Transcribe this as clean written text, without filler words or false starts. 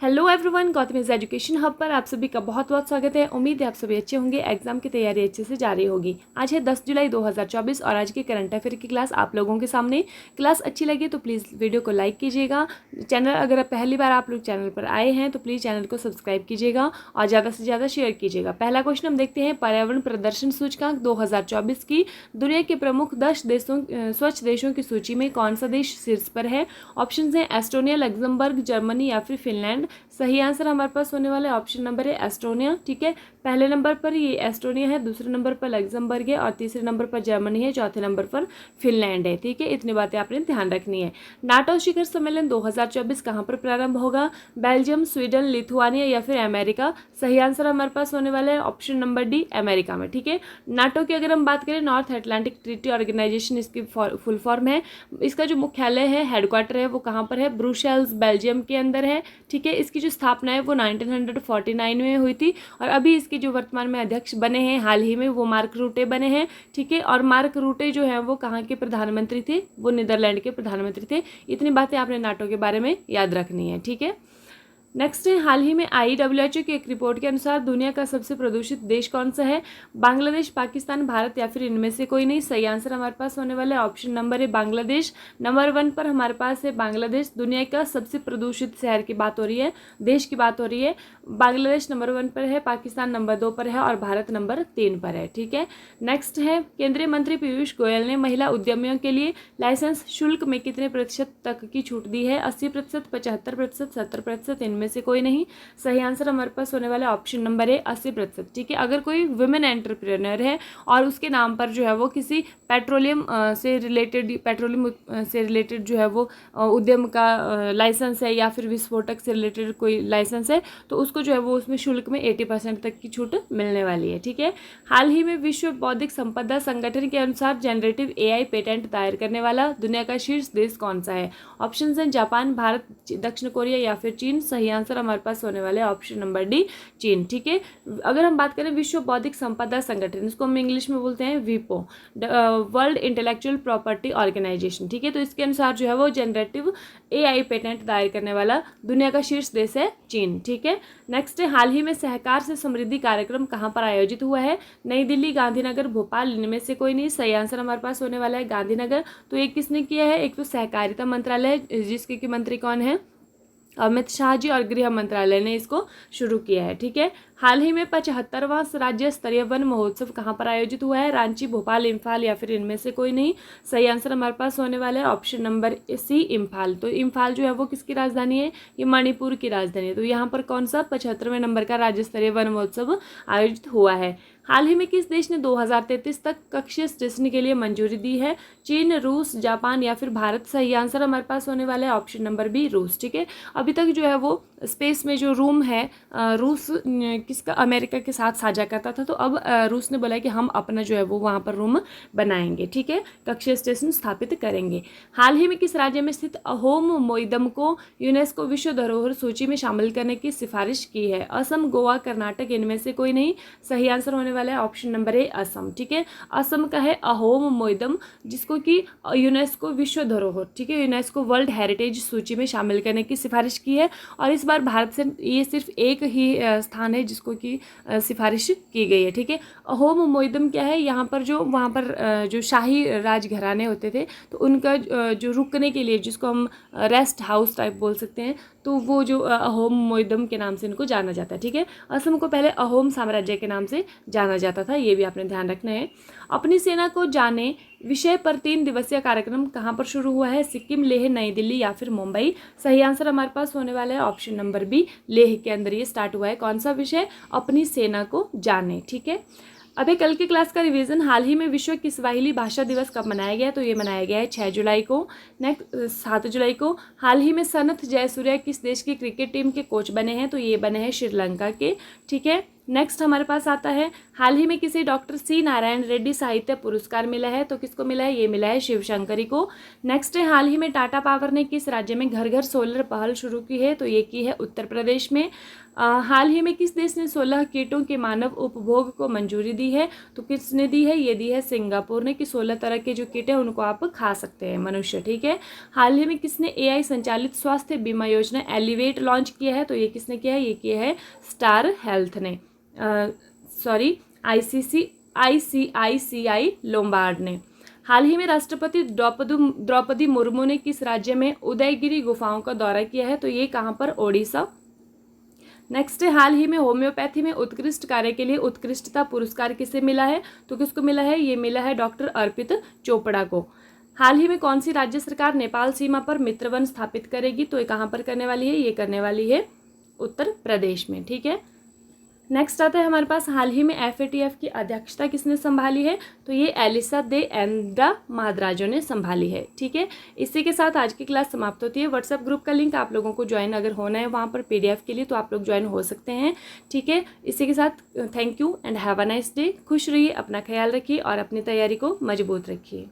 Hello everyone, गौतमीज education hub पर आप सभी का बहुत बहुत स्वागत है। उम्मीद है आप सभी अच्छे होंगे, एग्जाम की तैयारी अच्छे से जारी होगी। आज है 10 जुलाई 2024 और आज की करंट अफेयर की क्लास आप लोगों के सामने। क्लास अच्छी लगी तो प्लीज़ वीडियो को लाइक कीजिएगा। चैनल अगर पहली बार आप लोग चैनल पर आए हैं तो प्लीज़ चैनल को सब्सक्राइब कीजिएगा और ज़्यादा से ज़्यादा शेयर कीजिएगा। पहला क्वेश्चन हम देखते हैं, पर्यावरण प्रदर्शन सूचकांक 2024 की दुनिया के प्रमुख 10 देशों स्वच्छ देशों की सूची में कौन सा देश शीर्ष पर है। ऑप्शन हैं एस्टोनिया, लग्जमबर्ग, जर्मनी या फिर फिनलैंड। सही आंसर हमारे पास होने वाला है ऑप्शन नंबर है एस्टोनिया। ठीक है, पहले नंबर पर ये एस्टोनिया है, दूसरे नंबर पर लग्जमबर्ग है और तीसरे नंबर पर जर्मनी है, चौथे नंबर पर फिनलैंड है। ठीक है, इतनी बातें आपने ध्यान रखनी है। नाटो शिखर सम्मेलन 2024 कहाँ पर प्रारंभ होगा। बेल्जियम, स्वीडन, लिथुआनिया या फिर अमेरिका। सही आंसर हमारे पास होने वाला है ऑप्शन नंबर डी, अमेरिका में। ठीक है, नाटो की अगर हम बात करें, नॉर्थ अटलांटिक ट्रीटी ऑर्गेनाइजेशन इसकी फुल फॉर्म है। इसका जो मुख्यालय है, हेडक्वार्टर है, वो कहाँ पर है, ब्रुसेल्स, बेल्जियम के अंदर है। ठीक है, इसकी जो स्थापना है वो 1949 में हुई थी और अभी इसके जो वर्तमान में अध्यक्ष बने हैं हाल ही में वो मार्क रूटे बने हैं। ठीक है, और मार्क रूटे जो है वो कहाँ के प्रधानमंत्री थे, वो नीदरलैंड के प्रधानमंत्री थे। इतनी बातें आपने नाटो के बारे में याद रखनी है। ठीक है, नेक्स्ट है, हाल ही में IWHO की एक रिपोर्ट के अनुसार दुनिया का सबसे प्रदूषित देश कौन सा है। बांग्लादेश, पाकिस्तान, भारत या फिर इनमें से कोई नहीं। सही आंसर हमारे पास होने वाला है ऑप्शन नंबर है बांग्लादेश। नंबर 1 पर हमारे पास है बांग्लादेश। दुनिया का सबसे प्रदूषित शहर की बात हो रही है, देश की बात हो रही है। बांग्लादेश नंबर 1 पर है, पाकिस्तान नंबर 2 पर है और भारत नंबर 3 पर है। ठीक है, नेक्स्ट है, केंद्रीय मंत्री पीयूष गोयल ने महिला उद्यमियों के लिए लाइसेंस शुल्क में कितने प्रतिशत तक की छूट दी है। 80%, 75%, 70%, इनमें से कोई नहीं। सही आंसर हमारे पास होने वाला है ऑप्शन नंबर है 80%। ठीक है, अगर कोई वुमेन एंटरप्रेन्योर है और उसके नाम पर जो है वो किसी पेट्रोलियम से रिलेटेड जो है वो उद्यम का लाइसेंस है या फिर विस्फोटक से रिलेटेड कोई लाइसेंस है तो उसको जो है वो उसमें शुल्क में 80% तक की छूट मिलने वाली है। ठीक है, हाल ही में विश्व बौद्धिक संपदा संगठन के अनुसार जनरेटिव AI पेटेंट दायर करने वाला दुनिया का शीर्ष देश कौन सा है। ऑप्शन हैं जापान, भारत, दक्षिण कोरिया या फिर चीन। सही आंसर हमारे पास होने वाले ऑप्शन नंबर डी, चीन। ठीक है, अगर हम बात करें विश्व बौद्धिक संपदा संगठन, इसको हम इंग्लिश में बोलते हैं विपो, वर्ल्ड इंटेलेक्चुअल प्रॉपर्टी ऑर्गेनाइजेशन। ठीक है, तो इसके अनुसार जो है वो जनरेटिव AI पेटेंट दायर करने वाला दुनिया का शीर्ष देश है चीन। ठीक है, नेक्स्ट है, हाल ही में सहकार से समृद्धि कार्यक्रम कहाँ पर आयोजित हुआ है। नई दिल्ली, गांधीनगर, भोपाल, इनमें से कोई नहीं। सही आंसर हमारे पास होने वाला है गांधीनगर। तो ये किसने किया है, एक तो सहकारिता मंत्रालय जिसके कि मंत्री कौन है, अमित शाह जी, और गृह मंत्रालय ने इसको शुरू किया है। ठीक है, हाल ही में 75वां राज्य स्तरीय वन महोत्सव कहाँ पर आयोजित हुआ है। रांची, भोपाल, इम्फाल या फिर इनमें से कोई नहीं। सही आंसर हमारे पास होने वाला है ऑप्शन नंबर सी, इम्फाल। तो इम्फाल जो है वो किसकी राजधानी है, ये मणिपुर की राजधानी है। तो यहाँ पर कौन सा 75वें नंबर का राज्य स्तरीय वन महोत्सव आयोजित हुआ है। हाल ही में किस देश ने 2033 तक कक्षीय स्टेशन के लिए मंजूरी दी है। चीन, रूस, जापान या फिर भारत। सही आंसर हमारे पास होने वाला है ऑप्शन नंबर बी, रूस। ठीक है, अभी तक जो है वो स्पेस में जो रूम है रूस किसका, अमेरिका के साथ साझा करता था, तो अब रूस ने बोला कि हम अपना जो है वो वहाँ पर रूम बनाएंगे। ठीक है, कक्षीय स्टेशन स्थापित करेंगे। हाल ही में किस राज्य में स्थित अहोम मोइदम को यूनेस्को विश्व धरोहर सूची में शामिल करने की सिफारिश की है। असम, गोवा, कर्नाटक, इनमें से कोई नहीं। सही आंसर होने वाला है ऑप्शन नंबर ए, असम। ठीक है, असम का है अहोम मोइदम, जिसको कि यूनेस्को विश्व धरोहर, ठीक है, यूनेस्को वर्ल्ड हेरिटेज सूची में शामिल करने की सिफारिश की है। और इस बार भारत से ये सिर्फ एक ही स्थान है जिसको कि सिफारिश की गई है। ठीक है, अहोम मोइदम क्या है, यहाँ पर जो वहाँ पर जो शाही राजघराने होते थे तो उनका जो रुकने के लिए, जिसको हम रेस्ट हाउस टाइप बोल सकते हैं, तो वो जो अहोम मोइदम के नाम से इनको जाना जाता है। ठीक है, असम को पहले अहोम साम्राज्य के नाम से जाना जाता था, ये भी आपने ध्यान रखना है। अपनी सेना को जाने विषय पर 3 दिवसीय कार्यक्रम कहाँ पर शुरू हुआ है। सिक्किम, लेह, नई दिल्ली या फिर मुंबई। सही आंसर हमारे पास होने वाला है ऑप्शन नंबर बी, लेह के अंदर ये स्टार्ट हुआ है। कौन सा विषय, अपनी सेना को जाने। ठीक है, अभी कल की क्लास का रिवीजन, हाल ही में विश्व की स्वाहिली भाषा दिवस कब मनाया गया, तो ये मनाया गया है 6 जुलाई को। नेक्स्ट 7 जुलाई को। हाल ही में सनथ जयसूर्या किस देश की क्रिकेट टीम के कोच बने हैं, तो ये बने हैं श्रीलंका के। ठीक है, नेक्स्ट हमारे पास आता है, हाल ही में किसी डॉक्टर C नारायण रेड्डी साहित्य पुरस्कार मिला है, तो किसको मिला है, ये मिला है शिवशंकरी को। नेक्स्ट है, हाल ही में टाटा पावर ने किस राज्य में घर घर सोलर पहल शुरू की है, तो ये की है उत्तर प्रदेश में। हाल ही में किस देश ने 16 कीटों के मानव उपभोग को मंजूरी दी है? तो किसने दी है? ये दी है सिंगापुर ने कि 16 तरह के जो कीट हैं उनको आप खा सकते हैं मनुष्य, ठीक है। हाल ही में किसने AI संचालित स्वास्थ्य बीमा योजना एलिवेट लॉन्च किया है? तो ये किसने किया है? ये किया है स्टार हेल्थ ने, सॉरी ICICI लोम्बार्ड ने। हाल ही में राष्ट्रपति द्रौपदी मुर्मू ने किस राज्य में उदयगिरी गुफाओं का दौरा किया है? तो ये कहाँ पर? ओडिशा। नेक्स्ट है, हाल ही में होम्योपैथी में उत्कृष्ट कार्य के लिए उत्कृष्टता पुरस्कार किसे मिला है? तो किसको मिला है? ये मिला है डॉक्टर अर्पित चोपड़ा को। हाल ही में कौन सी राज्य सरकार नेपाल सीमा पर मित्रवन स्थापित करेगी? तो ये कहाँ पर करने वाली है? ये करने वाली है उत्तर प्रदेश में, ठीक है। नेक्स्ट आता है हमारे पास, हाल ही में FATF की अध्यक्षता किसने संभाली है? तो ये एलिसा दे एंड्रा माद्राजो ने संभाली है, ठीक है। इसी के साथ आज की क्लास समाप्त होती है। व्हाट्सएप ग्रुप का लिंक आप लोगों को ज्वाइन अगर होना है वहाँ पर PDF के लिए, तो आप लोग ज्वाइन हो सकते हैं, ठीक है। इसी के साथ thank you and have a nice day. खुश रहिए, अपना ख्याल रखिए और अपनी तैयारी को मजबूत रखिए।